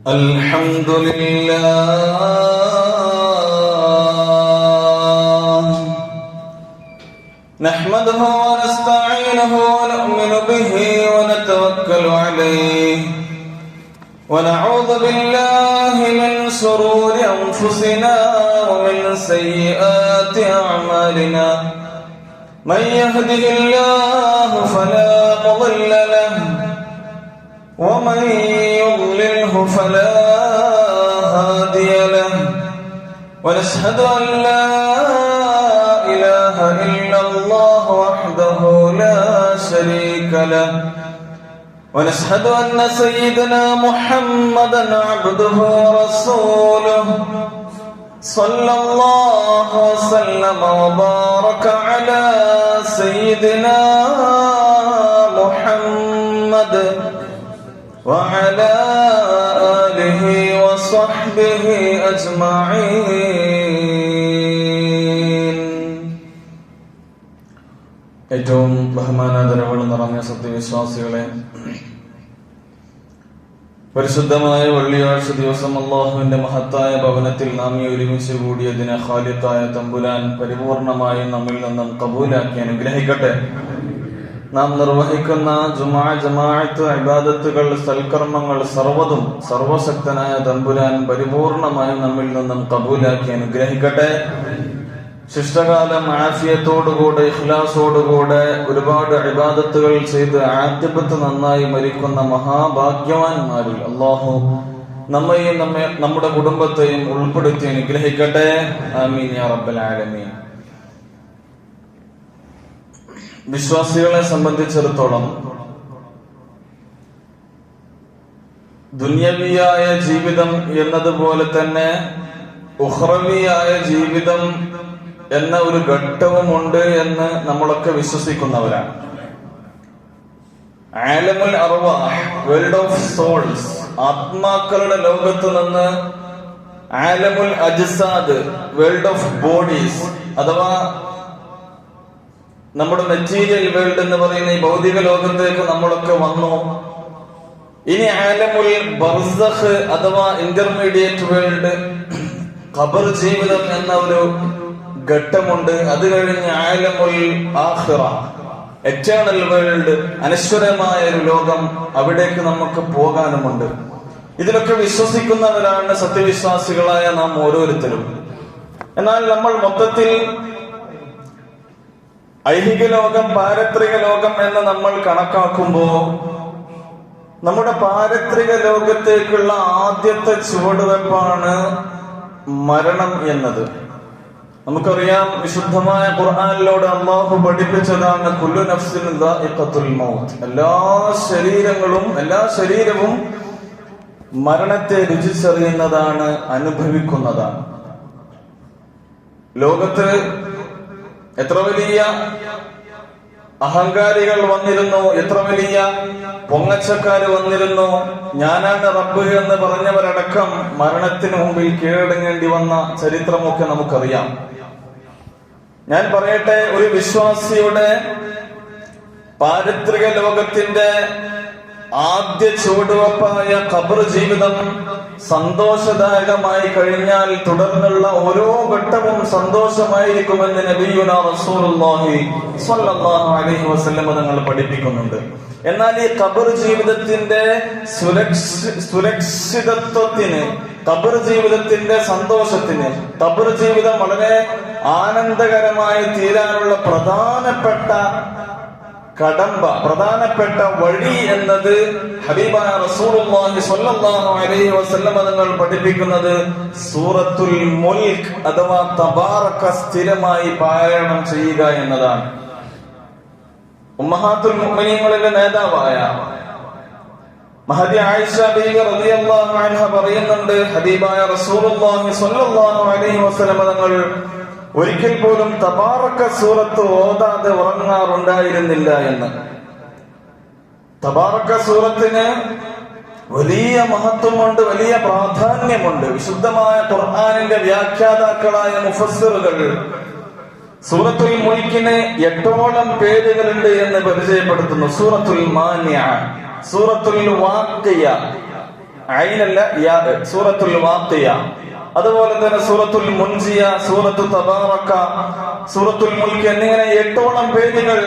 الحمد لله نحمده ونستعينه ونؤمن به ونتوكل عليه ونعوذ بالله من شرور أنفسنا ومن سيئات أعمالنا من يهده الله فلا مضل له ومن يضلله فلا هادي له ونشهد أن لا إله إلا الله وحده لا شريك له ونشهد أن سيدنا محمدا عبده ورسوله صلى الله وسلم وبارك على سيدنا محمد وعلى آله وصحبه أجمعين. ഏറ്റവും ബഹുമാനാദരവുകൾ നിറഞ്ഞ സത്യവിശ്വാസികളെ, പരിശുദ്ധമായ വെള്ളിയാഴ്ച ദിവസം അല്ലാഹുവിന്റെ മഹത്തായ ഭവനത്തിൽ നാം ഈ ഒരുമിച്ച് കൂടിയതിനെ ഖാലിഖായ തമ്പുരാൻ പരിപൂർണമായി നമ്മിൽ നിന്നും കബൂലാക്കി അനുഗ്രഹിക്കട്ടെ. നാം നിർവഹിക്കുന്ന ജമാഅത്ത് ഇബാദത്തുകൾ, സൽക്കർമ്മങ്ങൾ സർവ്വതും സർവശക്തനായ തമ്പുരാൻ പരിപൂർണമായി നമ്മിൽ നിന്നും കബൂലാക്കി അനുഗ്രഹിക്കട്ടെ. ശിഷ്ടകാലം ആഫിയത്തോടുകൂടെ ഇഖ്ലാസോടുകൂടെ ഒരുപാട് ഇബാദത്തുകൾ ചെയ്ത് ആഖിബത്ത് നന്നായി മരിക്കുന്ന മഹാഭാഗ്യവാന്മാരിൽ അല്ലാഹു നമ്മയും നമ്മുടെ കുടുംബത്തെയും ഉൾപ്പെടുത്തി അനുഗ്രഹിക്കട്ടെ. ആമീൻ യാ റബ്ബൽ ആലമീൻ. വിശ്വാസികളെ സംബന്ധിച്ചിടത്തോളം ദുന്യവിയായ ജീവിതം എന്നതുപോലെ തന്നെ ഉഖ്റവിയായ ജീവിതം എന്ന ഒരു ഘട്ടവുമുണ്ട് എന്ന് നമ്മളൊക്കെ വിശ്വസിക്കുന്നവരാണ്. ആലമുൽ അർവാഹ്, വേൾഡ് ഓഫ് സോൾസ്, ആത്മാക്കളുടെ ലോകത്ത് നിന്ന് ആലമുൽ അജ്സാദ്, വേൾഡ് ഓഫ് ബോഡീസ്, അഥവാ നമ്മുടെ മെറ്റീരിയൽ വേൾഡ് എന്ന് പറയുന്ന ഈ ഭൗതിക ലോകത്തേക്ക് നമ്മളൊക്കെ വന്നു. ഇനി ആലമുൽ ബർസഖ് അഥവാ ഇന്റർമീഡിയറ്റ് വേൾഡ്, ഖബർ ജീവിതം എന്ന ഒരു ഘട്ടമുണ്ട്. അത് കഴിഞ്ഞ് ആലമുൽ ആഖിറ, എറ്റേണൽ വേൾഡ്, അനശ്വരമായ ഒരു ലോകം, അവിടേക്ക് നമുക്ക് പോകാനുമുണ്ട്. ഇതിലൊക്കെ വിശ്വസിക്കുന്നവരാണ് സത്യവിശ്വാസികളായ നാം ഓരോരുത്തരും. എന്നാൽ നമ്മൾ മൊത്തത്തിൽ ഐഹിക ലോകം, പാരത്രിക ലോകം എന്ന് നമ്മൾ കണക്കാക്കുമ്പോ നമ്മുടെ പാരത്രിക ലോകത്തേക്കുള്ള ആദ്യത്തെ ചുവടുവെപ്പാണ് മരണം എന്നത്. നമുക്കറിയാം, വിശുദ്ധമായ ഖുർആനിലൂടെ അല്ലാഹു പഠിപ്പിച്ചതാണ് കുല്ലു നഫ്സിൻ ദാഇഖത്തുൽ മൗത്ത്. എല്ലാ ശരീരവും മരണത്തെ രുചിച്ചറിയുന്നതാണ്, അനുഭവിക്കുന്നതാണ്. ലോകത്ത് എത്ര വലിയ അഹങ്കാരികൾ വന്നിരുന്നു, എത്ര വലിയ പൊങ്ങച്ചക്കാര് വന്നിരുന്നു. ഞാനാണ് റബ്ബ് എന്ന് പറഞ്ഞവരടക്കം മരണത്തിന് മുമ്പിൽ കീഴടങ്ങേണ്ടി വന്ന ചരിത്രമൊക്കെ നമുക്കറിയാം. ഞാൻ പറയട്ടെ, ഒരു വിശ്വാസിയുടെ പാരത്രിക ലോകത്തിന്റെ ആദ്യ ചുവടുവെപ്പായ ഖബർ ജീവിതം സന്തോഷദായകമായി കഴിഞ്ഞാൽ തുടർന്നുള്ള ഓരോ ഘട്ടവും സന്തോഷമായിരിക്കുമെന്ന് നബിയുനാ റസൂലുള്ളാഹി സ്വല്ലല്ലാഹു അലൈഹി വസല്ലം തങ്ങൾ പഠിപ്പിക്കുന്നുണ്ട്. എന്നാൽ ഈ ഖബർ ജീവിതത്തിന്റെ സുരക്ഷിതത്വത്തിന്, ഖബർ ജീവിതത്തിന്റെ സന്തോഷത്തിന്, ഖബർ ജീവിതം വളരെ ആനന്ദകരമായി തീരാനുള്ള പ്രധാനപ്പെട്ട വഴി എന്നത് ഹബീബായ റസൂലുള്ളാഹി സ്വല്ലല്ലാഹു അലൈഹി വസല്ലം തങ്ങൾ പഠിപ്പിക്കുന്നത് സൂറത്തുൽ മുൽക്ക് അഥവാ തബാറക സ്ഥിരമായി പാരായണം ചെയ്യുക എന്നതാണ്. ഉമ്മഹാത്തുൽ മുഅ്മിനീങ്ങളുടെ നേതാവായ മഹദി ആയിഷ ബീവി റളിയല്ലാഹു അൻഹ പറയുന്നുണ്ട്, ഹബീബായ റസൂലുള്ളാഹി സ്വല്ലല്ലാഹു അലൈഹി വസല്ലം തങ്ങൾ ഒരിക്കൽ പോലും തബാറക സൂറത്ത് ഓതാതെ ഉറങ്ങാറുണ്ടായിരുന്നില്ല എന്ന്. തബാറക സൂറത്തിന് വലിയ മഹത്വമുണ്ട്, വലിയ പ്രാധാന്യമുണ്ട്. വിശുദ്ധമായ ഖുർആനിന്റെ വ്യാഖ്യാതാക്കളായ മുഫസ്സിറുകൾ സൂറത്തുൽ മുൽക്കിന് 8ഓളം പേരുകളുണ്ട് എന്ന് പരിചയപ്പെടുത്തുന്നു. സൂറത്തുൽ മാനിഅ, സൂറത്തുൽ വാഖിയ, ഐനല്ല യാ, സൂറത്തുൽ വാഖിയ, അതുപോലെ തന്നെ സൂറത്തുൽ മുൻജിയ, സൂറത്തു തബാറക, സൂറത്തുൽ മുൽക്ക് എന്നിങ്ങനെ 8ഓളം പേരുകൾ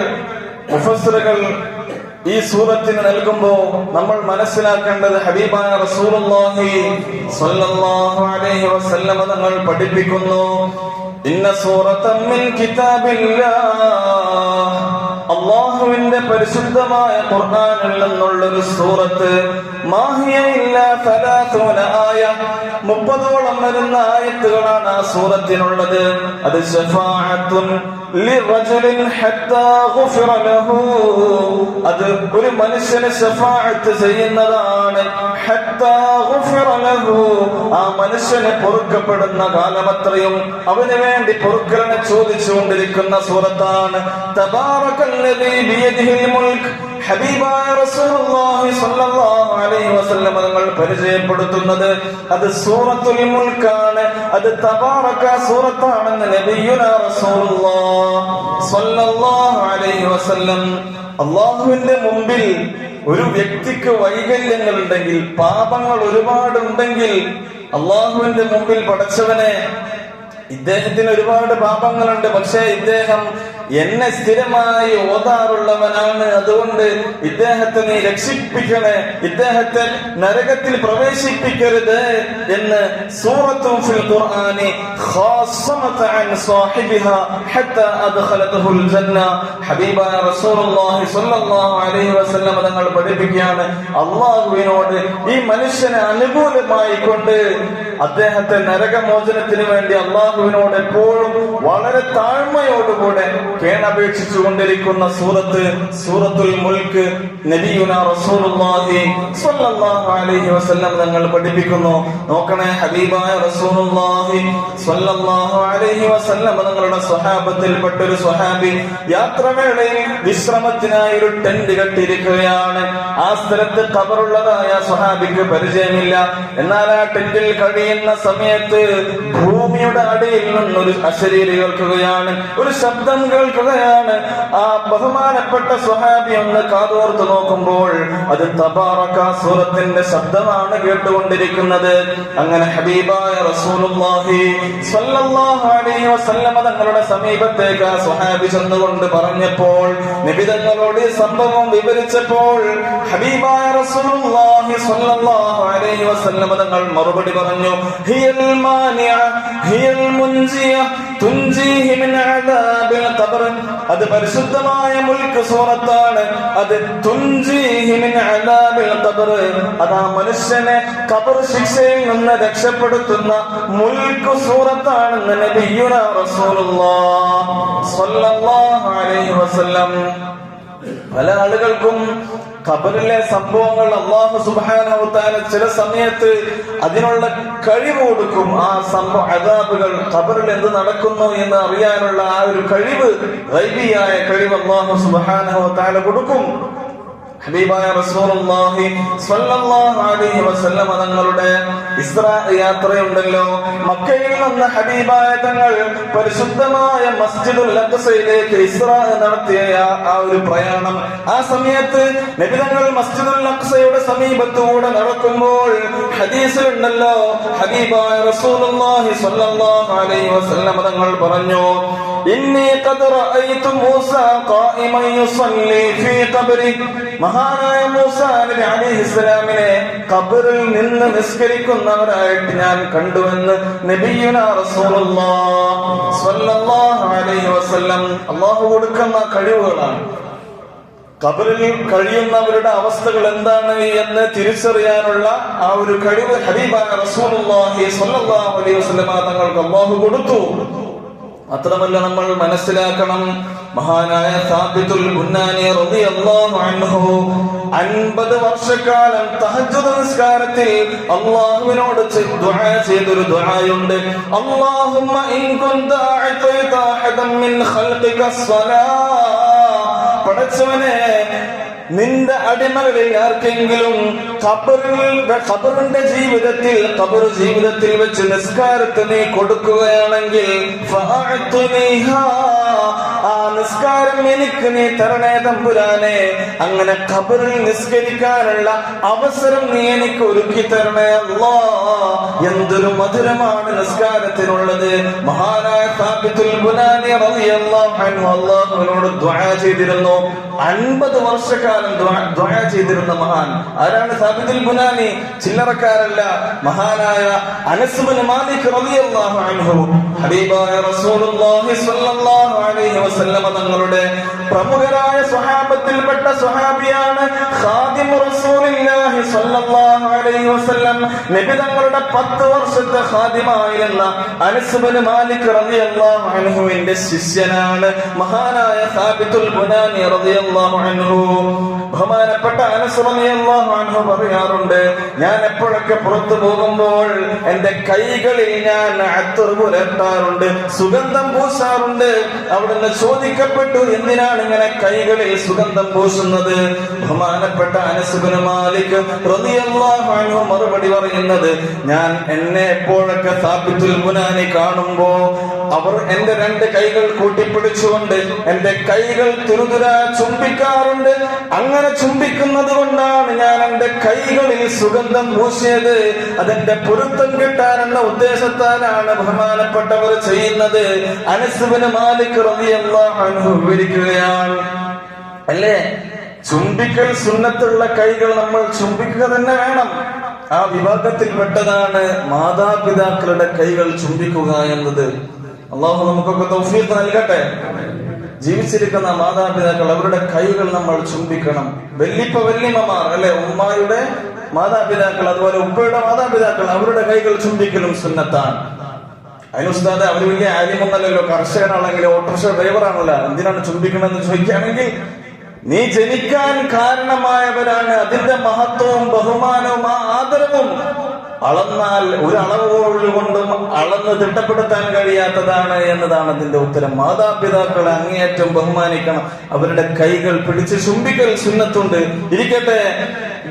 മുഫസ്സിറുകൾ ഈ സൂറത്തിന് നൽകുമ്പോ നമ്മൾ മനസ്സിലാക്കേണ്ടത് ഹബീബായ റസൂലുള്ളാഹി സ്വല്ലല്ലാഹു അലൈഹി വസല്ലം തങ്ങൾ പഠിപ്പിക്കുന്നു, ഇന്ന സൂറത്തൻ മിൻ കിതാബില്ലാഹ്, അല്ലാഹുവിന്റെ പരിശുദ്ധമായ ഖുർആനിൽ നിന്നുള്ളൊരു സൂറത്ത്, മാഹിയ ഇല്ലാ 30 ആയ, 30ഓളം വരുന്ന ആയത്തുകളാണ് ആ സൂറത്തിനുള്ളത്. അത് ശഫാഅത്തുൻ ലിറജുലിൻ ഹത്താ ഗുഫിറ ലഹു, അത് ഒരു മനുഷ്യന് ശഫാഅത്ത് ചെയ്യുന്നതാണ്. ഹത്താ ഗുഫിറ ലഹു, ആ മനുഷ്യന് പൊറുക്കപ്പെടുന്ന കാലമത്രയും അവന് വേണ്ടി പൊറുക്കലിനെ ചോദിച്ചുകൊണ്ടിരിക്കുന്ന സൂറത്താണ്. തബാറകല്ലദീ ബിയദിഹിൽ മുൽക്ക്, ഹബീബായ റസൂലുള്ളാഹി സ്വല്ലല്ലാഹു അലൈഹി വസല്ലം തങ്ങൾ പരിചയപ്പെടുത്തുന്നത് അത് സൂറത്തുൽ മുൽക്കാണ്, അത് തബാറക സൂറത്താണെന്ന് നബിയുനാ റസൂലുള്ളാഹി സ്വല്ലല്ലാഹു അലൈഹി വസല്ലം. അല്ലാഹുവിന്റെ മുമ്പിൽ ഒരു വ്യക്തിക്ക് വൈകല്യങ്ങൾ ഉണ്ടെങ്കിൽ, പാപങ്ങൾ ഒരുപാടുണ്ടെങ്കിൽ, അല്ലാഹുവിന്റെ മുമ്പിൽ പടച്ചവനെ, ഇദ്ദേഹത്തിന് ഒരുപാട് പാപങ്ങളുണ്ട്, പക്ഷേ ഇദ്ദേഹം എന്നെ സ്ഥിരമായി ഓതാറുള്ളവനാണ്, അതുകൊണ്ട് ഇദ്ദേഹത്തെ നീ രക്ഷിപ്പിക്കണേ, ഇദ്ദേഹത്തെ നരകത്തിൽ പ്രവേശിപ്പിക്കരുത് എന്ന് സൂറത്തുൻ ഫിൽ ഖുർആനി ഖാസമത അൻ സാഹിബിഹാ ഹത്താ അദ്ഖലതഹുൽ ജന്ന, ഹബീബായ റസൂലുള്ളാഹി സ്വല്ലല്ലാഹു അലൈഹി വസല്ലം തങ്ങൾ പഠിപ്പിക്കുകയാണ്, അല്ലാഹുവിനോട് ഈ മനുഷ്യനെ അനുകൂലമായി കൊണ്ട് അദ്ദേഹത്തെ നരകമോചനത്തിന് വേണ്ടി അല്ലാഹുവിനോട് എപ്പോഴും വളരെ താഴ്മയോടുകൂടെ കേണപേക്ഷിച്ചു കൊണ്ടിരിക്കുന്ന സൂറത്ത് സൂറത്തുൽ മുൽക്ക് നബിയുനാ റസൂലുള്ളാഹി സ്വല്ലല്ലാഹു അലൈഹി വസല്ലം തങ്ങൾ പഠിപ്പിക്കുന്നു. നോക്കണേ, ഹബീബായ റസൂലുള്ളാഹി സ്വല്ലല്ലാഹു അലൈഹി വസല്ലം തങ്ങളുടെ സ്വഹാബത്തിൽപ്പെട്ട ഒരു സ്വഹാബി യാത്രവേളയിൽ വിശ്രമത്തിനായി ഒരു ടെന്റ് കെട്ടിയിരിക്കുകയാണ്. ആ സ്ഥലത്ത് ഖബറുള്ളതായ സ്വഹാബിക്ക് പരിചയമില്ല. എന്നാൽ ആ ടെന്റിൽ കഴിയുന്ന സമയത്ത് ഭൂമിയുടെ അടിയിൽ നിന്നൊരു അശരീരി കേൾക്കുകയാണ്, ഒരു ശബ്ദം കേൾക്കുകയാണ്. ആ ബഹുമാനപ്പെട്ട സ്വഹാബി ഒന്ന് കാതോർത്ത് നോക്കുമ്പോൾ അത് തബാറക സൂറത്തിന്റെ ശബ്ദമാണ് കേട്ടുകൊണ്ടിരിക്കുന്നത്. അങ്ങനെ ഹബീബായ റസൂലുള്ളാഹി സ്വല്ലല്ലാഹു അലൈഹി വസല്ലം തങ്ങളുടെ സമീപത്തേക്ക് ആ സ്വഹാബി ചെന്നുകൊണ്ട് പറഞ്ഞപ്പോൾ, നബി തങ്ങളോട് ഈ സംഭവം വിവരിച്ചപ്പോൾ ഹബീബായ റസൂലുള്ളാഹി സ്വല്ലല്ലാഹു അലൈഹി വസല്ലം തങ്ങൾ മറുപടി പറഞ്ഞു, ഹിയൽ മാനിഅ ഹിയൽ മുൻജിയ തുൻജീഹി മിൻ അദാബിൽ ഖബർ, അത് പരിശുദ്ധമായ മുൽക്ക് സൂറത്താണ്, അത് തുൻജീഹി മിൻ അദാബിൽ ഖബർ, അത് ആ മനുഷ്യനെ ഖബർ ശിക്ഷയിൽ നിന്ന് രക്ഷപ്പെടുത്തുന്ന മുൽക്ക് സൂറത്താണെന്ന് നബിയുനാ റസൂലുള്ളാഹി സ്വല്ലല്ലാഹു അലൈഹി വസല്ലം. പല ആളുകൾക്കും ഖബറിലെ സംഭവങ്ങൾ അല്ലാഹു സുബ്ഹാനഹു വ തആല ചില സമയത്ത് അതിനുള്ള കഴിവ് കൊടുക്കും. ആ സംഭവ അദാബുകൾ ഖബറിൽ എന്ത് നടക്കുന്നു എന്ന് അറിയാനുള്ള ആ ഒരു കഴിവ്, ഗൈബിയായ കഴിവ് അല്ലാഹു സുബ്ഹാനഹു വ തആല കൊടുക്കും. ഹബീബായ റസൂലുള്ളാഹി സ്വല്ലല്ലാഹു അലൈഹി വസല്ലം തങ്ങളുടെ ഇസ്രാ യാത്രയുണ്ടല്ലോ, മക്കയിൽ നിന്ന് ഹബീബായ തങ്ങൾ പരിശുദ്ധമായ മസ്ജിദുൽ അഖ്സയിലേക്ക് ഇസ്രാ നടത്തിയ ആ ഒരു പ്രയാണം, ആ സമയത്ത് നബി തങ്ങൾ മസ്ജിദുൽ അഖ്സയുടെ സമീപത്തൂടെ നടക്കുമ്പോൾ ഹദീസിലുണ്ടല്ലോ, ഹബീബായ റസൂലുള്ളാഹി സ്വല്ലല്ലാഹു അലൈഹി വസല്ലം തങ്ങൾ പറഞ്ഞു, ഇന്നി ഖദ് റഅയ്തു മൂസ ഖായിമൻ യുസല്ലി ഫീ ഖബ്രി, മഹാനായ മൂസാ നബി അലൈഹിസ്സലാമിനെ ഖബറിൽ നിന്ന് നിസ്കരിക്കുന്നവരായിട്ട് ഞാൻ കണ്ടുവെന്ന് നബിയുനാ റസൂലുള്ളാഹി സ്വല്ലല്ലാഹു അലൈഹി വസല്ലം. അല്ലാഹു കൊടുക്കുന്ന കഴിവുകളാണ്. ഖബറിൽ കഴിയുന്നവരുടെ അവസ്ഥകൾ എന്താണ് എന്ന് തിരിച്ചറിയാനുള്ള ആ ഒരു കഴിവ് ഹബീബായ റസൂലുള്ളാഹി സ്വല്ലല്ലാഹു അലൈഹി വസല്ലം തങ്ങൾക്ക് അല്ലാഹു കൊടുത്തു. മാത്രമല്ല, നമ്മൾ മനസ്സിലാക്കണം, മഹാനായ സാബിത്തുൽ ബുന്നാനി റളിയല്ലാഹു അൻഹു 50 വർഷക്കാലം തഹജ്ജുദ് നിസ്കാരത്തിൽ അല്ലാഹുവിനോട് ദുആ ചെയ്തൊരു ദുആയുണ്ട്, അല്ലാഹുമ്മ ഇൻ കുൻത അഅതൈത അഹദൻ മിൻ ഖൽഖിക സ്വലാ, പടച്ചവനെ നിന്റെ അടിമകളിൽ ആർക്കെങ്കിലും ഖബറിന്റെ ജീവിതത്തിൽ ഖബർ ജീവിതത്തിൽ വെച്ച് നിസ്കാരത്തെ നീ കൊടുക്കുകയാണെങ്കിൽ ഫഅഅ്തുനിഹാ, ആ നിസ്കാരം എനിക്ക് നീ തരണേ തമ്പുരാനെ. അങ്ങനെ ഖബറിൽ നിസ്കരിക്കാനുള്ള അവസരം നീ എനിക്ക് ഒരുക്കി തരണേ അല്ലാ. എന്തൊരു മധുരമാണ് നിസ്കാരത്തിനുള്ളത്. മഹാനായ സാബിത്തുൽ ബുനാനി റളിയല്ലാഹു അൻഹു അല്ലാഹുവിനോട് ദുആ ചെയ്തിരുന്നു. 50 വർഷക്കാലം ദുആ ചെയ്തിരുന്ന മഹാൻ ആരാണ്? സാബിത്തുൽ ബുനാനി. ചില്ലറക്കാരല്ല, മഹാനായ അനസ് ഇബ്നു മാലിക് റളിയല്ലാഹു അൻഹു ഹബീബായ റസൂലുള്ളാഹി സ്വല്ലല്ലാഹു അലൈഹി വസല്ലം തങ്ങളുടെ പ്രമുഖരായ സ്വഹാബത്തിൽപ്പെട്ട സ്വഹാബിയാണ്. ഖാദിമു റസൂലുള്ളാഹി സ്വല്ലല്ലാഹു അലൈഹി വസല്ലം നബി തങ്ങളുടെ 10 വർഷത്തെ ഖാദിമായിരുന്ന അനസ് ഇബ്നു മാലിക് റളിയല്ലാഹു അൻഹുവിന്റെ ശിഷ്യനാണ് മഹാനായ സാബിത്തുൽ ബുനാനി റളിയല്ലാഹു അൻഹു. ബഹുമാനപ്പെട്ട അനസ് റളിയല്ലാഹു അൻഹു പറയാറുണ്ട്, ഞാൻ എപ്പോഴൊക്കെ പുറത്തു പോകുമ്പോൾ എന്റെ കൈകളിൽ ഞാൻ അത്തർ പുരട്ടാറുണ്ട്, സുഗന്ധം പൂശാറുണ്ട്. അവിടുന്ന് ചോദിക്കപ്പെട്ടു, എന്തിനാണ് ഇങ്ങനെ കൈകളിൽ സുഗന്ധം പൂശുന്നത്? ബഹുമാനപ്പെട്ട അനസ് ഇബ്നു മാലിക് റളിയല്ലാഹു അൻഹു മറുപടി പറയുന്നത്, ഞാൻ എന്നെ എപ്പോഴൊക്കെ സാബിത്തുൽ ബുനാനി കാണുമ്പോ അവർ എന്റെ 2 കൈകൾ കൂട്ടിപ്പിടിച്ചുകൊണ്ട് എന്റെ കൈകൾ തുരുതുര ചുംബിക്കാറുണ്ട്. അങ്ങനെ ചുംബിക്കുന്നത് കൊണ്ടാണ് ഞാൻ എന്റെ കൈകളിൽ സുഗന്ധം പൂശിയത്. അതെന്റെ പൊരുത്തം കിട്ടാനെന്ന ഉദ്ദേശത്താലാണ് ബഹുമാനപ്പെട്ടവർ ചെയ്യുന്നത്. അനസ് ഇബ്നു മാലിക് റളിയല്ലാഹു അൻഹു വിവരിക്കുകയാണ്. അല്ലേ, ചുംബിക്കൽ സുന്നത്തുള്ള കൈകൾ നമ്മൾ ചുംബിക്കുക തന്നെ വേണം. ആ വിഭാഗത്തിൽപ്പെട്ടതാണ് മാതാപിതാക്കളുടെ കൈകൾ ചുംബിക്കുക എന്നത്. അള്ളാഹു നമുക്കൊക്കെ തൗഫീഖ് നൽകട്ടെ. ജീവിച്ചിരിക്കുന്ന മാതാപിതാക്കൾ, അവരുടെ കൈകൾ നമ്മൾ ചുംബിക്കണം. വല്യമ്മമാർ അല്ലെ, ഉമ്മായുടെ മാതാപിതാക്കൾ അതുപോലെ ഉപ്പയുടെ മാതാപിതാക്കൾ, അവരുടെ കൈകൾ ചുംബിക്കലും സുന്നത്താണ്. അതിനുസ്താദ് അവർ വലിയ ആര്യമൊന്നല്ലല്ലോ, കർഷകനാണെങ്കിലും ഓട്ടോറിക്ഷ ഡ്രൈവറാണല്ലോ, എന്തിനാണ് ചുംബിക്കണമെന്ന് ചോദിക്കുകയാണെങ്കിൽ, നീ ജനിക്കാൻ കാരണമായവരാണ്. അതിന്റെ മഹത്വവും ബഹുമാനവും ആ ആദരവും അളന്നാൽ ഒരു അളവ് കൊണ്ടും അളന്ന് തിട്ടപ്പെടുത്താൻ കഴിയാത്തതാണ് എന്നതാണ് അതിന്റെ ഉത്തരം. മാതാപിതാക്കളെ അങ്ങേയറ്റം ബഹുമാനിക്കണം. അവരുടെ കൈകൾ പിടിച്ച് ചുംബിക്കൽ സുന്നത്തുണ്ട്. ഇരിക്കട്ടെ,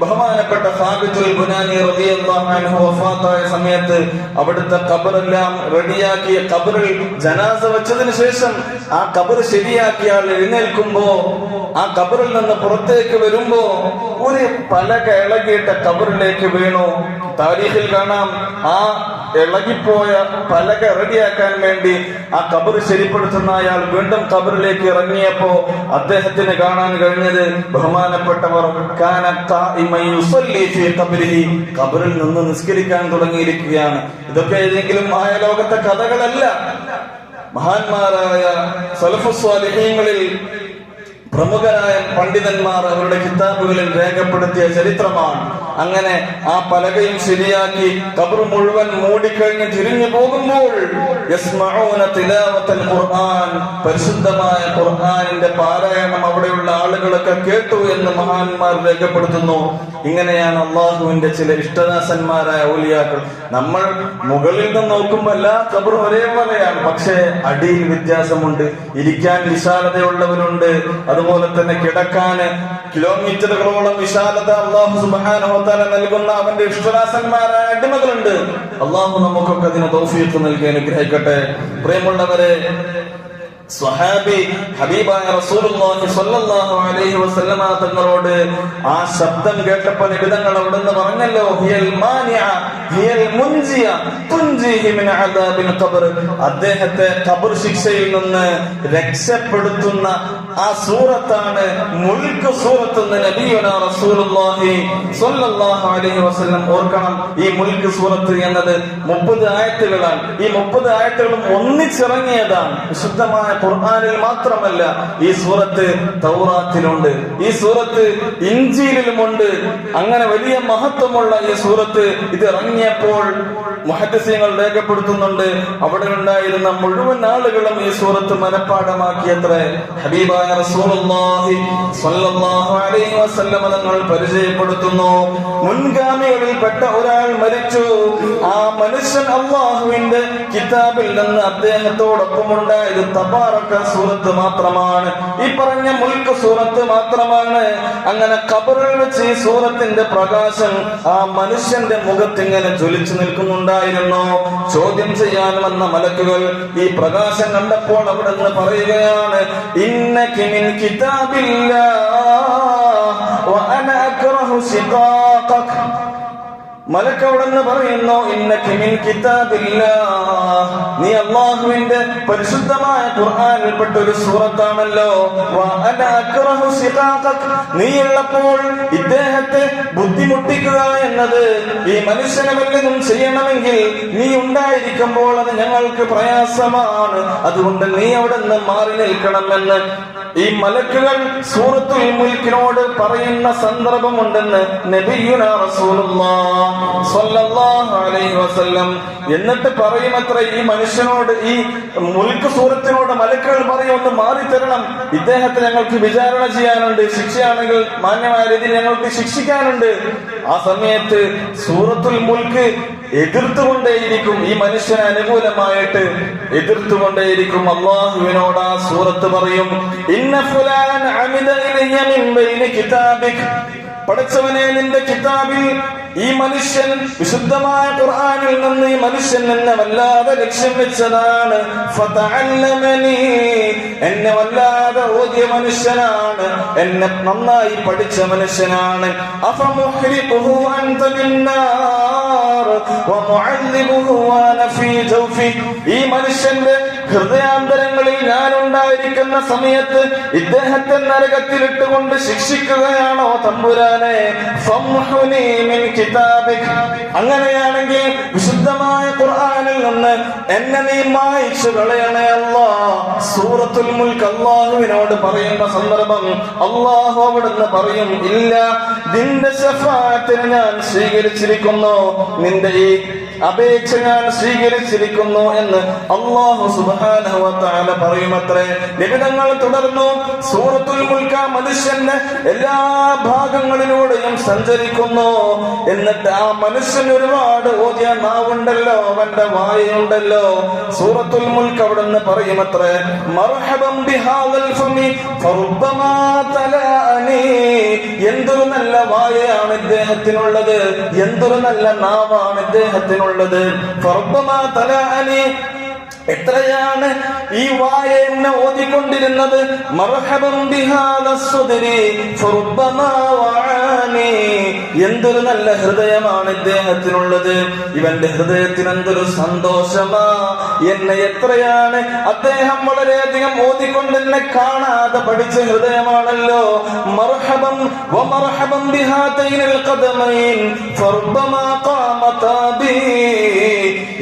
ബഹുമാനപ്പെട്ട സാബിത്തുൽ ബുനാനി റളിയല്ലാഹു അൻഹു വഫാത്തായ സമയത്ത് അവിടുത്തെ ഖബറെല്ലാം റെഡിയാക്കി ഖബറിൽ ജനാസ വെച്ചതിന് ശേഷം ആ ഖബർ ശരിയാക്കിയാൽ എഴുന്നേൽക്കുമ്പോ ആ ഖബറിൽ നിന്ന് പുറത്തേക്ക് വരുമ്പോ ഒരു പലക ഇളകിയിട്ട ഖബറിലേക്ക് വീണു. താരീഖിൽ കാണാം, ആ ഇളകിപ്പോയ പലക റെഡിയാക്കാൻ വേണ്ടി ആ ഖബർ ശരിപ്പെടുത്തുന്ന അയാൾ വീണ്ടും ഖബറിലേക്ക് ഇറങ്ങിയപ്പോ അദ്ദേഹത്തിന് കാണാൻ കഴിഞ്ഞത് ബഹുമാനപ്പെട്ടവർ ഖബറിൽ നിന്ന് നിസ്കരിക്കാൻ തുടങ്ങിയിരിക്കുകയാണ്. ഇതൊക്കെ ഏതെങ്കിലും ആയ ലോകത്തെ കഥകളല്ല. മഹാന്മാരായ സലഫുസ് സ്വാലിഹീങ്ങളിൽ പ്രമുഖരായ പണ്ഡിതന്മാർ അവരുടെ കിതാബുകളിൽ രേഖപ്പെടുത്തിയ ചരിത്രമാണ്. അങ്ങനെ ആ പലകയും ശരിയാക്കി ഖബർ മുഴുവൻ മൂടിക്കഴിഞ്ഞ് തിരിഞ്ഞു പോകുമ്പോൾ യസ്മഊന തിലാവത്തുൽ ഖുർആൻ, പരിശുദ്ധമായ ഖുർആനിന്റെ പാരായണം അവിടെയുള്ള ആളുകളൊക്കെ കേട്ടു എന്ന് മഹാന്മാർ രേഖപ്പെടുത്തുന്നു. ഇങ്ങനെയാണ് അള്ളാഹുവിന്റെ ചില ഇഷ്ടദാസന്മാരായ ഔലിയാക്കൾ. നമ്മൾ മുകളിൽ നിന്ന് നോക്കുമ്പോൾ എല്ലാ ഖബറും ഒരേപോലെയാണ്, പക്ഷേ അടിയിൽ വ്യത്യാസമുണ്ട്. ഇരിക്കാൻ വിശാലതയുള്ളവരുണ്ട്, അതുപോലെ തന്നെ കിടക്കാന് കിലോമീറ്ററുകളോളം വിശാലത അല്ലാഹു സുബ്ഹാനഹു വ തആല നൽകുന്ന അവന്റെ ഇഷ്ടദാസന്മാരായ അടിമകളുണ്ട്. അല്ലാഹു നമുക്കൊക്കെ അതിന് തൗഫീഖ് നൽകി അനുഗ്രഹിക്കട്ടെ. പ്രിയമുള്ളവരെ, സ്വഹാബി ഹബീബായ റസൂലുള്ളാഹി സ്വല്ലല്ലാഹു അലൈഹി വസല്ലമ തങ്ങളോട് ആ ശബ്ദം കേട്ടപ്പോൾ നിബിതങ്ങൾ അവിടുന്ന് പറഞ്ഞല്ലോ, ഹിയൽ മാനിഅ ഹിയൽ മുൻജിയ തുൻജിഹി മിൻ അദാബിൽ ഖബർ. അദ്ദേഹത്തെ ഖബർ ശിക്ഷയിൽ നിന്ന് രക്ഷപ്പെടുത്തുന്ന ആ സൂറത്താണ് മുൽക്ക് സൂറത്ത് എന്ന് നബിയുനാ റസൂലുള്ളാഹി സ്വല്ലല്ലാഹു അലൈഹി വസല്ലം. ഓർക്കണം, ഈ മുൽക്ക് സൂറത്ത് എന്നത് 30 ആയത്തുകളാണ്. ഈ 30 ആയത്തുകളും ഒന്നിച്ചിറങ്ങിയതാണ്. വിശുദ്ധമായ ഖുർആനിൽ മാത്രമല്ല, ഈ സൂറത്ത് തൗറാത്തിലുണ്ട്, ഈ സൂറത്ത് ഇൻജീലിലുമുണ്ട്. അങ്ങനെ വലിയ മഹത്വമുള്ള ഈ സൂറത്ത് ഇത് ഇറങ്ങിയപ്പോൾ മുഹദ്ദിസീങ്ങൾ രേഖപ്പെടുത്തുന്നുണ്ട്, അവിടെ ഉണ്ടായിരുന്ന മുഴുവൻ ആളുകളും ഈ സൂറത്ത് മനഃപ്പാഠമാക്കിയത്രേ. ഹബീബായ റസൂലുള്ളാഹി സ്വല്ലല്ലാഹു അലൈഹി വസല്ലം തങ്ങൾ പരിചയപ്പെടുത്തുന്നു, മുൻഗാമികളിൽപ്പെട്ട ഒരാൾ മരിച്ചു. ആ മനുഷ്യൻ അള്ളാഹുവിന്റെ കിതാബിൽ നിന്ന് അദ്ദേഹത്തോടൊപ്പം ഉണ്ടായത് തബാറക സൂറത്ത് മാത്രമാണ്, ഈ പറഞ്ഞ മുൽക്ക് സൂറത്ത് മാത്രമാണ്. അങ്ങനെ ഖബറിൽ വെച്ച് ഈ സൂറത്തിന്റെ പ്രകാശം ആ മനുഷ്യന്റെ മുഖത്തിങ്ങനെ ജ്വലിച്ചു നിൽക്കുന്നുണ്ടായിരുന്നു. ചോദ്യം ചെയ്യാൻ വന്ന മലക്കുകൾ ഈ പ്രകാശം കണ്ടപ്പോൾ അവിടെ നിന്ന് പറയുകയാണ്, ഇന്നകി മിൻ കിതാബില്ലാഹ് വ അന അക്റഹു ശിഖാഖക. മലക്കവിടെന്ന് പറയുന്നു, ഇന്നകി മിൻ കിതാബില്ലാഹ്, നീ അല്ലാഹുവിന്റെ പരിശുദ്ധമായ ഖുർആനിൽപ്പെട്ട ഒരു സൂറത്താണല്ലോ. വ അന അക്റഹു ശിഖാഖക, നീ ഉള്ളപ്പോൾ ഇദ്ദേഹത്തെ ബുദ്ധിമുട്ടിക്കുക എന്നത്, ഈ മനുഷ്യനെ വല്ലതും ചെയ്യണമെങ്കിൽ നീ ഉണ്ടായിരിക്കുമ്പോൾ അത് ഞങ്ങൾക്ക് പ്രയാസമാണ്, അതുകൊണ്ട് നീ അവിടെ നിന്ന് മാറി നിൽക്കണമെന്ന് ഈ മലക്കുകൾ സൂറത്തുൽ മുൽക്കിനോട് പറയുന്ന സന്ദർഭമുണ്ടെന്ന് നബിയുനാ റസൂലുള്ളാഹ് സ്വല്ലല്ലാഹു അലൈഹി വസല്ലം. എന്നിട്ട് പറയുമത്ര, ഈ മനുഷ്യനോട്, ഈ മുൽക്ക് സൂറത്തിനോട് മലക്കുകൾ പറയും, ഒന്ന് മാറിത്തരണം, ഇദ്ദേഹത്തെ ഞങ്ങൾക്ക് വിചാരണ ചെയ്യാനുണ്ട്, ശിക്ഷയാണെങ്കിൽ മാന്യമായ രീതിയിൽ ഞങ്ങൾക്ക് ശിക്ഷിക്കാനുണ്ട്. ആ സമയത്ത് സൂറത്തുൽ മുൽക്ക് എതിർത്തുകൊണ്ടേയിരിക്കും, ഈ മനുഷ്യന് അനുകൂലമായിട്ട് എതിർത്തുകൊണ്ടേയിരിക്കും. അല്ലാഹുവിനോട് ആ സൂറത്ത് പറയും, ഇന്ന ഫുലാൻ അമിദ ഇലയ്യ മിൻ ബൈനി കിതാബിക്, പടച്ചവനെ നിന്റെ കിതാബിൽ ഈ മനുഷ്യൻ, വിശുദ്ധമായ ഖുർആനിൽ നിന്ന് ഈ മനുഷ്യൻ എന്നെ വല്ലാതെ ലക്ഷ്യം വെച്ചതാണ്. ഫതഅല്ലമനി, എന്നെ വല്ലാതെ ഓതിയ മനുഷ്യനാണ്, എന്നെ നന്നായി പഠിച്ച മനുഷ്യനാണ്. അഫമുഹ്രിഖുഹു അൻത ബിന്നാർ വമുഅല്ലിബുഹു വഅന ഫീ ജൗഫി, ഈ മനുഷ്യന്റെ ഹൃദയാന്തരങ്ങളിൽ ഞാൻ ഉണ്ടായിരിക്കുന്ന സമയത്ത് ഇദ്ദേഹത്തെ നരകത്തിലിട്ടുകൊണ്ട് ശിക്ഷിക്കുകയാണോ തമ്പുരാനെ? ഫംഹുനി മിൻ കിതാബിക്, അങ്ങനെയാണെങ്കിൽ വിശുദ്ധമായ ഖുർആനിൽ നിന്ന് എന്നെ നീ മായ്ച്ചു കളയണേ അല്ലാഹ്. സൂറത്തുൽ മുൽക്ക് അല്ലാഹുവിനോട് പറയുന്ന സന്ദർഭം അല്ലാഹു അവിടുന്ന് പറയും, ഇല്ല, നിന്റെ ശഫാഅത്തിനെ ഞാൻ സ്വീകരിച്ചിരിക്കുന്നു, നിന്റെ ഈ അപേക്ഷ ഞാൻ സ്വീകരിച്ചിരിക്കുന്നു എന്ന് അല്ലാഹു സുബ്ഹാനഹു വ തആല പറയുമത്രേ. നിബിധങ്ങൾ തുടർന്നു, സൂറത്തുൽ മുൽക്ക് മനുഷ്യന്റെ എല്ലാ ഭാഗങ്ങളിലൂടെയും സഞ്ചരിക്കുന്നു. എന്നിട്ട് ആ മനുഷ്യൻ ഒരുപാട് ഓതിയ നാവുണ്ടല്ലോ, അവന്റെ വായുണ്ടല്ലോ, സൂറത്തുൽ മുൽക്ക് അവിടുന്ന് പറയുമത്രേ, മർഹബൻ ബിഹാദൽ ഫമി ഫറുബ്ബമാ തലാനി, എന്തൊരു നല്ല വായയാണ് ഇദ്ദേഹത്തിനുള്ളത്, എന്തൊരു നല്ല നാവാണ് ഇദ്ദേഹത്തിനുള്ളത്. ഫറുബ്ബമാ തലാനി, എത്രയാണ് ഈ വായ എന്നെ ഓതിക്കൊണ്ടിരുന്നത്. മർഹബൻ ബിഹാദസ്സുദ്രി ഫറുബ്ബമാ വആനി, എന്തൊരു നല്ല ഹൃദയമാണ് ഇദ്ദേഹത്തിനുള്ളത്, ഇവന്റെ ഹൃദയത്തിന് എന്തൊരു സന്തോഷമാ, എന്നെ എത്രയാണ് അദ്ദേഹം വളരെയധികം ഓതിക്കൊണ്ട് എന്നെ കാണാതെ പഠിച്ച ഹൃദയമാണല്ലോ. മർഹബൻ വമർഹബൻ ബിഹാതൈനിൽ ഖദമൈൻ ഫറുബ്ബമാ ഖാമതാ ബി,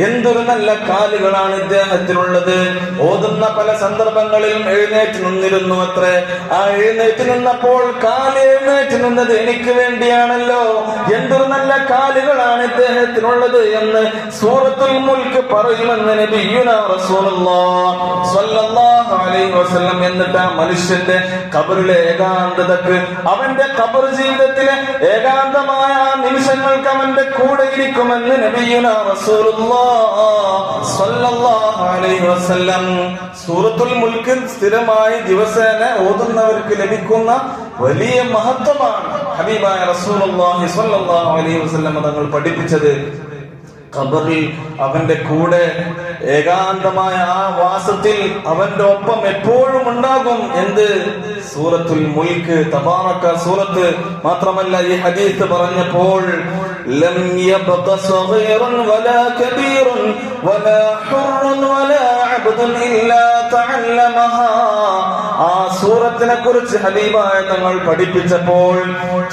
എന്തൊരു നല്ല കാലുകളാണ് ഇദ്ദേഹത്തിനുള്ളത്. ഓതുന്ന പല സന്ദർഭങ്ങളിലും എഴുന്നേറ്റ് നിന്നിരുന്നു അത്രേ. ആ എഴുന്നേറ്റ് നിന്നപ്പോൾ കാല് എഴുന്നേറ്റ് നിന്നത് എനിക്ക് വേണ്ടിയാണല്ലോ, എന്തൊരു നല്ല കാലുകളാണ് ഇദ്ദേഹത്തിനുള്ളത് എന്ന് സൂറത്തുൽ മുൽക്ക് പറയുമെന്ന് നബിയുനാ റസൂലുള്ളാഹി സ്വല്ലല്ലാഹു അലൈഹി വസല്ലം. എന്നിട്ട് ആ മനുഷ്യന്റെ ഖബറിലെ ഏകാന്തതക്ക്, അവന്റെ ഖബർ ജീവിതത്തിലെ ഏകാന്തമായ ആ നിമിഷങ്ങൾക്ക് അവന്റെ കൂടെ ഇരിക്കുമെന്ന് നബിയുനാ റസൂലുള്ളാഹി സ്വല്ലല്ലാഹു അലൈഹി വസല്ലം. സൂറത്തുൽ മുൽക്ക് സ്ഥിരമായി ദിവസേന ഓതുന്നവർക്ക് ലഭിക്കുന്ന വലിയ മഹത്വമാണ് ഹബീബായ റസൂലുള്ളാഹി സ്വല്ലല്ലാഹു അലൈഹി വസല്ലം തങ്ങൾ പഠിപ്പിച്ചത്. ഖബറിൽ അവന്റെ കൂടെ ഏകാന്തമായ ആ വാസത്തിൽ അവന്റെ ഒപ്പം എപ്പോഴും ഉണ്ടാകും. എന്ത്? സൂറത്തുൽ മുൽക്ക്, തബാറക സൂറത്ത്. മാത്രമല്ല ഈ ഹദീസ് പറഞ്ഞപ്പോൾ ലം യബ്ഖ സഗീറൻ വലാ കബീറൻ വലാ ഹുർറൻ വലാ അബ്ദുൻ ഇല്ലാ തഅല്ലമഹാ. ആ സൂറത്തിനെ കുറിച്ച് ഹബീബായ തങ്ങൾ പഠിപ്പിച്ചപ്പോൾ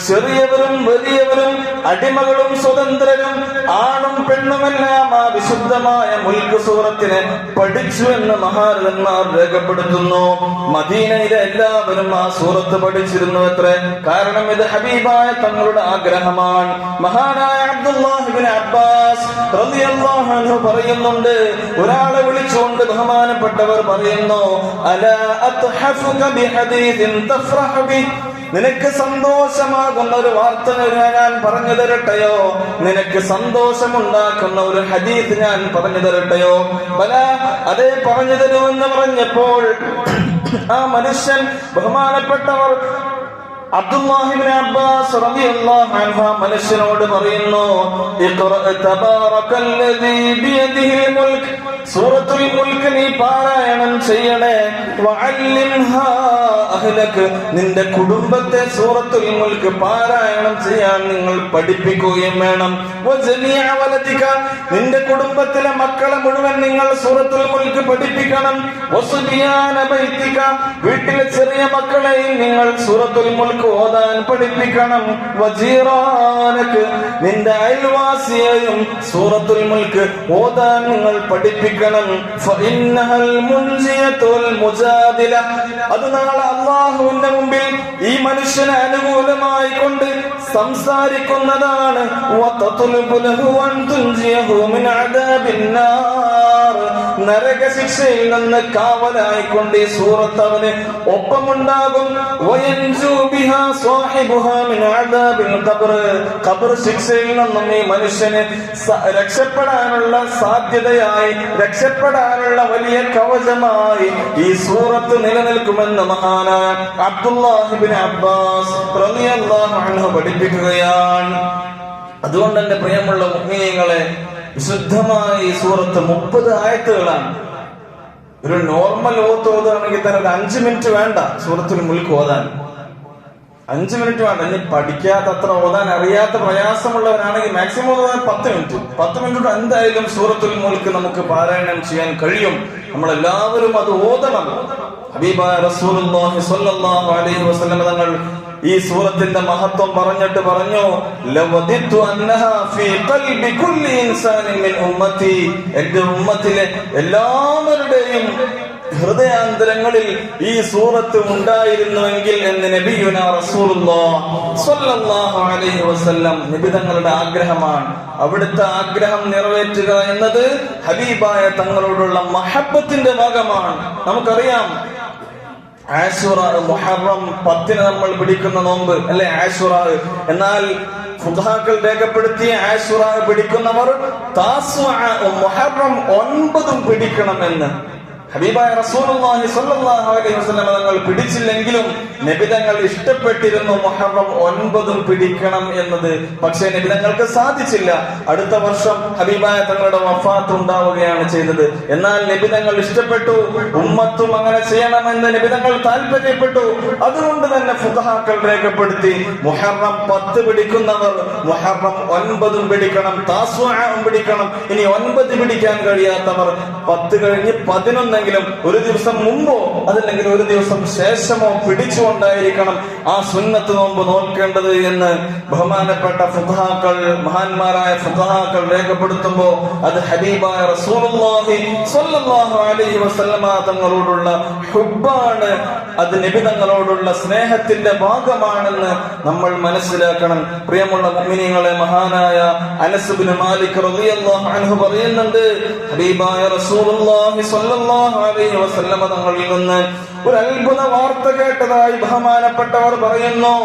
ചെറിയവരും വലിയവരും അടിമകളും സ്വതന്ത്രരും ആണും പെണ്ണുമെല്ലാം ആ വിശുദ്ധമായ മുൽക്ക് സൂറത്തിനെ പഠിച്ചു എന്ന് മഹാരഥന്മാർ രേഖപ്പെടുത്തുന്നു. മദീനയിലെ എല്ലാവരും ആ സൂറത്ത് പഠിച്ചിരുന്നു അത്രേ. കാരണം ഇത് ഹബീബായ തങ്ങളുടെ ആഗ്രഹമാണ്. മഹാനായ അബ്ദുല്ലാഹ് ഇബ്നു അബ്ബാസ് റളിയല്ലാഹു അൻഹു പറയുന്നുണ്ട്, ഒരാളെ വിളിച്ചുകൊണ്ട് ബഹുമാനപ്പെട്ടവർ പറയുന്നു, അലാ അത്ഹഫുക ബിഹദീസിൻ തഫ്റഹു ബി, നിനക്ക് സന്തോഷമാകുന്ന ഒരു വാർത്ത ഞാൻ പറഞ്ഞു തരട്ടെയോ? നിനക്ക് സന്തോഷമുണ്ടാക്കുന്ന ഒരു ഹദീസ് ഞാൻ പറഞ്ഞു തരട്ടെയോ? ബല, അതേ പറഞ്ഞു തരുമെന്ന് പറഞ്ഞപ്പോൾ ആ മനുഷ്യൻ, ബഹുമാനപ്പെട്ടവർ അബ്ദുല്ലാഹി ഇബ്നു അബ്ബാസ് റളിയല്ലാഹു അൻഹു മനുഷ്യനോട് പറയുന്നു, ഇഖ്റഅ തബാറകല്ലദീ ബിയദിഹിൽ മുൽക്ക്, സൂറത്തുൽ മുൽക്ക് നീ പാരായണം ചെയ്യണേ. വഅല്ലിംഹാ അഹ്ലക, നിന്റെ കുടുംബത്തെ സൂറത്തുൽ മുൽക്ക് പാരായണം ചെയ്യാൻ നിങ്ങൾ പഠിപ്പിക്കുകയും വേണം. വജമീഅ വലദിക, നിന്റെ കുടുംബത്തിലെ മക്കളെ മുഴുവൻ നിങ്ങൾ സൂറത്തുൽ മുൽക്ക് പഠിപ്പിക്കണം. വസുബിയാന ബൈതിക, വീട്ടിലെ ചെറിയ മക്കളെയും നിങ്ങൾ സൂറത്തുൽ മുൽക്ക് ഓതാൻ പഠിപ്പിക്കണം. വജീറാനക, നിന്റെ അയൽവാസിയെയും സൂറത്തുൽ മുൽക്ക് ഓതാൻ നിങ്ങൾ പഠിപ്പിക്കണം. ഫഇന്നഹൽ മുൻജിയതു വൽ മുജാദില, അത് നാളെ അല്ലാഹുവിന്റെ മുമ്പിൽ ഈ മനുഷ്യന് അനുകൂലമായി കൊണ്ട് സംസാരിക്കുന്നതാണ്. വതതുലുബു ലഹു അൻ തുൻജിയഹു മിൻ അദാബിന്നാർ, നരകശിക്ഷയിൽ നിന്ന് കാവലായിക്കൊണ്ട് ഈ സൂറത്ത് അവന് ഒപ്പമുണ്ടാകും. വയൻജു ബിഹാ സാഹിബുഹാ മിൻ അദാബിൽ ഖബ്ർ, ഖബ്ർ ശിക്ഷയിൽ നിന്നും ഈ മനുഷ്യന് രക്ഷപ്പെടാനുള്ള സാധ്യതയായി, രക്ഷപ്പെടാനുള്ള വലിയ കവചമായി ഈ സൂറത്ത് നിലനിൽക്കുമെന്ന് മഹാനായ അബ്ദുല്ലാഹി ഇബ്നു അബ്ബാസ് റളിയല്ലാഹു അൻഹു പഠിപ്പിക്കുകയാണ്. അതുകൊണ്ട് എന്റെ പ്രിയമുള്ള മുഅ്മിനീങ്ങളെ, വിശുദ്ധമായ ഈ സൂറത്ത് 30 ആയത്തുകളാണ്. ഒരു നോർമൽ ഓതാണെങ്കിൽ തന്നെ ഒരു 5 മിനിറ്റ് വേണ്ട സൂറത്തുൽ മുൽക്ക് ഓതാൻ. 5 മിനിറ്റ് വേണ്ട. ഇനി പഠിക്കാത്ത, അത്ര ഓതാൻ അറിയാത്ത, പ്രയാസമുള്ളവരാണെങ്കിൽ മാക്സിമം ഓതാൻ 10 മിനിറ്റ്. 10 മിനിറ്റ് എന്തായാലും സൂറത്തുൽ മുൽക്ക് നമുക്ക് പാരായണം ചെയ്യാൻ കഴിയും. നമ്മളെല്ലാവരും അത് ഓതണം. ഹബീബായ റസൂലുള്ളാഹി സ്വല്ലല്ലാഹു അലൈഹി വസല്ലം തങ്ങൾ ഈ സൂറത്തിന്റെ മഹത്വം പറഞ്ഞിട്ട് പറഞ്ഞു, ലവദിത്തു അന്നഹാ ഫീ ഖൽബി കുല്ലി ഇൻസാനിൻ മിൻ ഉമ്മത്തി, എന്റെ ഉമ്മത്തിലെ എല്ലാവരുടെയും ഹൃദയാന്തരങ്ങളിൽ ഈ സൂറത്ത് ഉണ്ടായിരുന്നുവെങ്കിൽ എന്ന് നബിയുനാ റസൂലുള്ളാഹി സ്വല്ലല്ലാഹു അലൈഹി വസല്ലം നബി തങ്ങളുടെ ആഗ്രഹമാണ്. അവിടുത്തെ ആഗ്രഹം നിറവേറ്റുക എന്നത് ഹബീബായ തങ്ങളോടുള്ള മഹബ്ബത്തിന്റെ ഭാഗമാണ്. നമുക്കറിയാം, ആശുറ, മുഹറം 10 നമ്മൾ പിടിക്കുന്ന നോമ്പ് അല്ലെ ആശുറ. എന്നാൽ ഫുഖഹാക്കൾ രേഖപ്പെടുത്തിയ ആശുറ പിടിക്കുന്നവർ താസുഅ, മുഹറം 9 പിടിക്കണമെന്ന്. ഹബീബായ റസൂലുള്ളാഹി സ്വല്ലല്ലാഹു അലൈഹി വസല്ലം തങ്ങൾ പിടിച്ചില്ലെങ്കിലും നബി തങ്ങൾ ഇഷ്ടപ്പെട്ടിരുന്നു മുഹറം 9 പിടിക്കണം എന്നത്. പക്ഷേ നബി തങ്ങൾക്ക് സാധിച്ചില്ല. അടുത്ത വർഷം ഹബീബായ തങ്ങളുടെ വഫാത്ത് ഉണ്ടാവുകയാണ് ചെയ്തത്. എന്നാൽ നബി തങ്ങൾ ഇഷ്ടപ്പെട്ടു, ഉമ്മത്തും അങ്ങനെ ചെയ്യണമെന്ന് നബി തങ്ങൾ താല്പര്യപ്പെട്ടു. അതുകൊണ്ട് തന്നെ ഫുഖഹാക്കൾ രേഖപ്പെടുത്തി, മുഹറം 10 പിടിക്കുന്നവർ മുഹറം 9 പിടിക്കണം, താസുഅ പിടിക്കണം. ഇനി 9 പിടിക്കാൻ കഴിയാത്തവർ 10 കഴിഞ്ഞ് 11 ഒരു ദിവസം മുമ്പോ അതല്ലെങ്കിൽ ഒരു ദിവസം ശേഷമോ പിടിച്ചുകൊണ്ടായിരിക്കണം ആ സുന്നത്ത് നോമ്പ് നോക്കേണ്ടത് എന്ന് ബഹുമാനപ്പെട്ട ഫുഖഹാക്കൾ, മഹാന്മാരായ ഫുഖഹാക്കൾ രേഖപ്പെടുത്തുമ്പോ അത് ഹബീബായ റസൂലുള്ളാഹി സ്വല്ലല്ലാഹു അലൈഹി വസല്ലമ തങ്ങളോടുള്ള ഹുബ്ബാണ്, അത് നബി തങ്ങളോടുള്ള സ്നേഹത്തിന്റെ ഭാഗമാണെന്ന് നമ്മൾ മനസ്സിലാക്കണം. പ്രിയമുള്ള മുഅ്മിനീങ്ങളെ, മഹാനായ അനസ് ഇബ്നു മാലിക് റളിയല്ലാഹു അൻഹു പറയുന്നുണ്ട്, ഹബീബായ റസൂലുള്ളാഹി സ്വല്ലല്ലാഹു അലൈഹി വസല്ലമ തങ്ങളിൽ നിന്ന് ഒരു അത്ഭുത വാർത്ത കേട്ടതായി ബഹുമാനപ്പെട്ടവർ പറയുന്നു.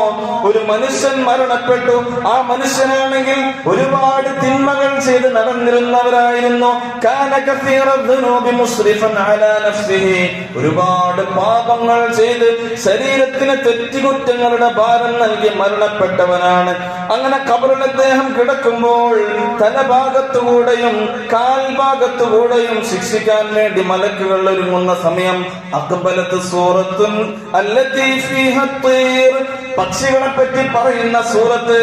ഒരു മനുഷ്യൻ മരണപ്പെട്ടു. ആ മനുഷ്യനാണെങ്കിൽ ഒരുപാട് തിന്മകൾ ചെയ്ത് നടന്നിരുന്നവരായിരുന്നു. കാന കസീറദ്ദുനൂബി മുസ്രിഫൻ അലാ നഫ്സിഹി, ഒരുപാട് പാപങ്ങൾ ചെയ്ത് ശരീരത്തിന് തെറ്റുകുറ്റങ്ങളുടെ ഭാരം നൽകി മരണപ്പെട്ടവനാണ്. അങ്ങനെ ഖബറിൽ അദ്ദേഹം കിടക്കുമ്പോൾ തലഭാഗത്തുകൂടെയും കാൽഭാഗത്തുകൂടെയും ശിക്ഷിക്കാൻ വേണ്ടി മലക്കുകൾ ഒരുങ്ങുന്ന സമയം അഖ്ബലത്ത് സൂറത്തുൻ അല്ലതി ഫീഹാ ത്വയ്ർ, പക്ഷികളെ പറ്റി പറയുന്ന സൂറത്ത്.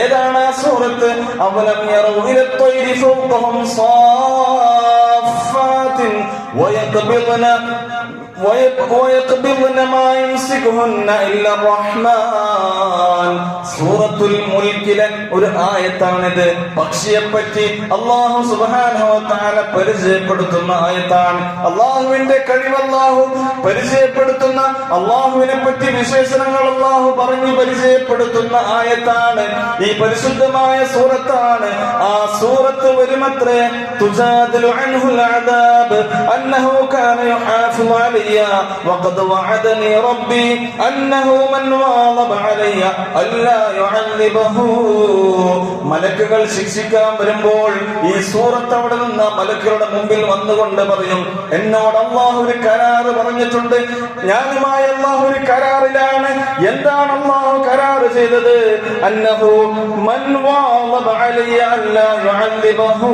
ഏതാണ് ആ സൂറത്ത്? അവലം യറൗ ഇല ത്വയ്രി ഫൗഖഹും സാഫാത്തിൻ ويقبضن ما يمسكهن إلا الرحمن. സൂറത്തുൽ മുൽക്കിലെ ഒരു ആയത്താണിത്. പക്ഷിയെപ്പറ്റി അല്ലാഹു സുബ്ഹാനഹു വ തആല പരിചയപ്പെടുത്തുന്ന ആയത്താണ്. അല്ലാഹുവിന്റെ കഴിവ് അല്ലാഹു പരിചയപ്പെടുത്തുന്ന, അല്ലാഹുവിനെ പറ്റി വിശേഷണങ്ങൾ അല്ലാഹു പറഞ്ഞു പരിചയപ്പെടുത്തുന്ന ആയത്താണ്. ഈ പരിശുദ്ധമായ സൂറത്താണ്. ആ സൂറത്ത് വരുമത്രേ തുജാദിലു അൻഹുൽ അദാബ് അന്നഹു കാന യുഹാഫിളു അലൈഹി علي وقد وعدني ربي أنه من واظب علي ألا يعذبه. മലക്കുകൾ ശിക്ഷിക്കാൻ വരുമ്പോൾ ഈ സൂറത്ത് അവിടെ നിന്ന് മലക്കുകളുടെ മുമ്പിൽ വന്നുകൊണ്ട് പറയും, എന്നോട് അള്ളാഹു ഒരു കരാറ് പറഞ്ഞിട്ടുണ്ട്, ഞാനുമായി അള്ളാഹു ഒരു കരാറിലാണ്. എന്താണ് അള്ളാഹു കരാറ് ചെയ്തത്? അന്നഹു മൻ വാളബ അലയ്യ അല്ലാ യുഅദ്ദിബഹു.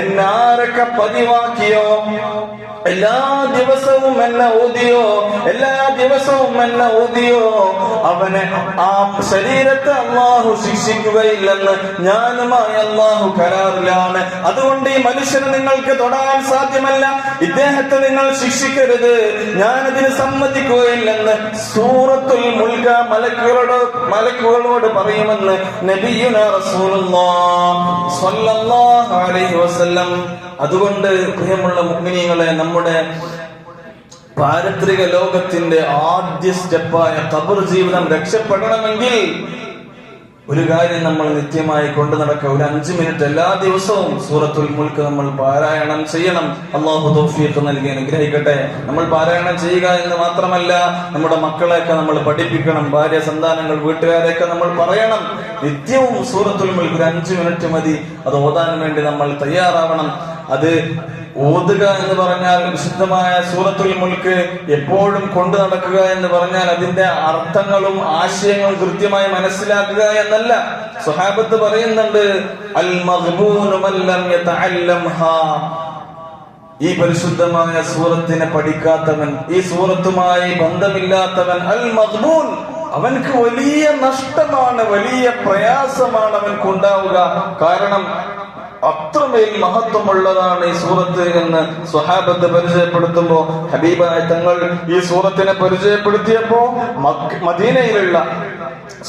എന്നാരൊക്കെ പതിവാക്കിയോ, എല്ലാ ദിവസവും എന്നെ ഊതിയോ, എല്ലാ ദിവസവും എന്നെ ഊതിയോ, അവനെ ആ ശരീരത്തെ അള്ളാഹു ശിക്ഷിക്കുകയില്ലെന്ന് ഞാനുമായി അള്ളാഹു കരാറിലാണ്. അതുകൊണ്ട് ഈ മനുഷ്യന് നിങ്ങൾക്ക് തൊടാൻ സാധ്യമല്ല, ഇദ്ദേഹത്തെ നിങ്ങൾ ശിക്ഷിക്കരുത്, ഞാനതിന് സമ്മതിക്കുകയില്ലെന്ന് സൂറത്തുൽ മുൽക മലക്കുകളോട് പറയുമെന്ന് നബിയുനാ റസൂലുള്ളാഹി സ്വല്ലല്ലാഹു അലൈഹി വസല്ലം. അതുകൊണ്ട് പ്രിയമുള്ള മുഅ്മിനീങ്ങളെ, നമ്മുടെ പാരത്രിക ലോകത്തിന്റെ ആദ്യ സ്റ്റെപ്പായ ഖബർ ജീവിതം രക്ഷപ്പെടണമെങ്കിൽ ഒരു കാര്യം നമ്മൾ നിത്യമായി കൊണ്ടു നടക്കുക. ഒരു 5 മിനിറ്റ് എല്ലാ ദിവസവും സൂറത്തുൽ മുൽക്ക് നമ്മൾ പാരായണം ചെയ്യണം. അള്ളാഹു തൗഫീഖ് നൽകി അനുഗ്രഹിക്കട്ടെ. നമ്മൾ പാരായണം ചെയ്യുക എന്ന് മാത്രമല്ല, നമ്മുടെ മക്കളെയൊക്കെ നമ്മൾ പഠിപ്പിക്കണം, ഭാര്യ, സന്താനങ്ങൾ, വീട്ടുകാരെയൊക്കെ നമ്മൾ പറയണം. നിത്യവും സൂറത്തുൽ മുൽക്ക് ഒരു 5 മിനിറ്റ് മതി. അത് ഓതാൻ വേണ്ടി നമ്മൾ തയ്യാറാവണം. അത് ഓതുക എന്ന് പറഞ്ഞാൽ, വിശുദ്ധമായ സൂറത്തുൽ മുൽക്ക് എപ്പോഴും കൊണ്ടു നടക്കുക എന്ന് പറഞ്ഞാൽ അതിന്റെ അർത്ഥങ്ങളും ആശയങ്ങളും കൃത്യമായി മനസ്സിലാക്കുക എന്നല്ല. സ്വഹാബത്ത് പറയുന്നുണ്ട്, അൽ മഗ്ബൂനു മൻ ലം യതഅല്ലംഹാ. ഈ പരിശുദ്ധമായ സൂറത്തിനെ പഠിക്കാത്തവൻ, ഈ സൂറത്തുമായി ബന്ധമില്ലാത്തവൻ, അൽ മഗ്ബൂൻ, അവൻക്ക് വലിയ നഷ്ടമാണ്, വലിയ പ്രയാസമാണ് അവൻക്ക് ഉണ്ടാവുക. കാരണം അത്രമേൽ മഹത്വമുള്ളതാണ് ഈ സൂറത്ത് എന്ന് സ്വഹാബത്ത് പരിചയപ്പെടുത്തുമ്പോ, ഹബീബായ തങ്ങൾ ഈ സൂറത്തിനെ പരിചയപ്പെടുത്തിയപ്പോ മദീനയിലുള്ള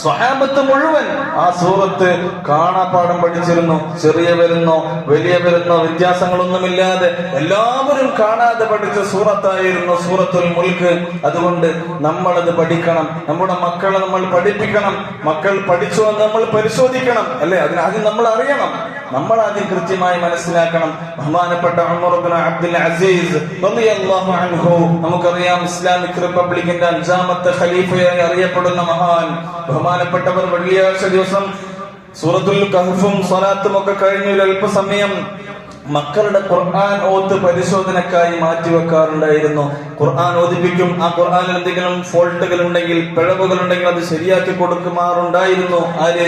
സ്വഹാബത്ത് മുഴുവൻ ആ സൂറത്ത് കാണാപ്പാഠം പഠിച്ചിരുന്നു. ചെറിയവരെന്നോ വലിയവരെന്നോ വ്യത്യാസങ്ങളൊന്നുമില്ലാതെ എല്ലാവരും കാണാതെ പഠിച്ച സൂറത്തായിരുന്നു സൂറത്തുൽ മുൽക്ക്. അതുകൊണ്ട് നമ്മളത് പഠിക്കണം, നമ്മുടെ മക്കളെ നമ്മൾ പഠിപ്പിക്കണം. മക്കൾ പഠിച്ചോ എന്ന് നമ്മൾ പരിശോധിക്കണം, അല്ലെ? അതിനാദ്യം നമ്മൾ അറിയണം, നമ്മൾ ആദ്യം കൃത്യമായി മനസ്സിലാക്കണം. ബഹുമാനപ്പെട്ട ഉമർ ഇബ്നു അബ്ദുൽ അസീസ് റളിയല്ലാഹു അൻഹു, നമുക്കറിയാം, ഇസ്ലാമിക് റിപ്പബ്ലിക്കിന്റെ 5ാമത്തെ ഖലീഫയായി അറിയപ്പെടുന്ന മഹാൻ. ബഹുമാനപ്പെട്ടവർ വെള്ളിയാഴ്ച ദിവസം സൂറത്തുൽ കഹ്ഫും സ്വലാത്തും ഒക്കെ കഴിഞ്ഞ ഒരു അല്പസമയം മക്കളുടെ ഖുർആൻ ഓത്ത് പരിശോധനക്കായി മാറ്റിവെക്കാറുണ്ടായിരുന്നു. ഖുർആൻ ഓതിപ്പിക്കും. ആ ഖുർആനിൽ എന്തെങ്കിലും ഫോൾട്ടുകൾ ഉണ്ടെങ്കിൽ, പിഴവുകൾ ഉണ്ടെങ്കിൽ അത് ശരിയാക്കി കൊടുക്കുമാറുണ്ടായിരുന്നു. ആര്?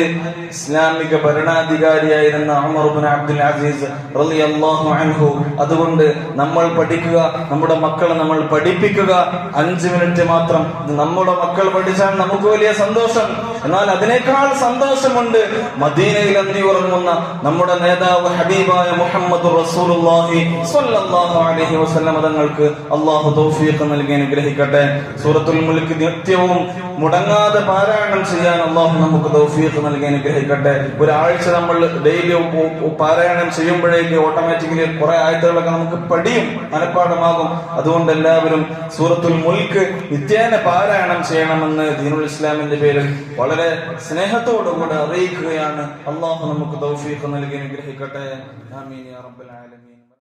ഇസ്ലാമിക ഭരണാധികാരിയായിരുന്ന ഉമർ ഇബ്നു അബ്ദുൽ അസീസ് റളിയല്ലാഹു അൻഹു. അതുകൊണ്ട് നമ്മൾ പഠിക്കുക, നമ്മുടെ മക്കളെ നമ്മൾ പഠിപ്പിക്കുക. 5 മിനിറ്റ് മാത്രം. നമ്മുടെ മക്കൾ പഠിച്ചാൽ നമുക്ക് വലിയ സന്തോഷം. എന്നാൽ അതിനേക്കാൾ സന്തോഷമുണ്ട് മദീനയിൽ അന്തിയുറങ്ങുന്ന നമ്മുടെ നേതാവ് ഹബീബായ മുഹമ്മദ് റസൂലുള്ളാഹി സ്വല്ലല്ലാഹു അലൈഹി വസല്ലം തങ്ങൾക്ക് അല്ലാഹു തൗഫീഖ് നൽകി അനുഗ്രഹിക്കട്ടെ. സൂറത്തുൽ മുൽക്ക് നിത്യവും മുടങ്ങാതെ പാരായണം ചെയ്യാൻ അല്ലാഹു നമുക്ക് തൗഫീഖ് നൽകി അനുഗ്രഹിക്കട്ടെ. ഒരാഴ്ച നമ്മൾ ഡെയിലി പാരായണം ചെയ്യുമ്പോഴേക്ക് ഓട്ടോമാറ്റിക്കലി കുറെ ആയത്തുകളൊക്കെ നമുക്ക് പഠിയും, മനഃപ്പാഠമാകും. അതുകൊണ്ട് എല്ലാവരും സൂറത്തുൽ മുൽക്ക് നിത്യേന പാരായണം ചെയ്യണമെന്ന് ദീനുൽ ഇസ്ലാമിന്റെ പേരിൽ വളരെ സ്നേഹത്തോടുകൂടെ അറിയിക്കുകയാണ്. അല്ലാഹു നമുക്ക് തൗഫീഖ് നൽകി അനുഗ്രഹിക്കട്ടെ. ആമീൻ യാ റബ്ബൽ ആലമീൻ.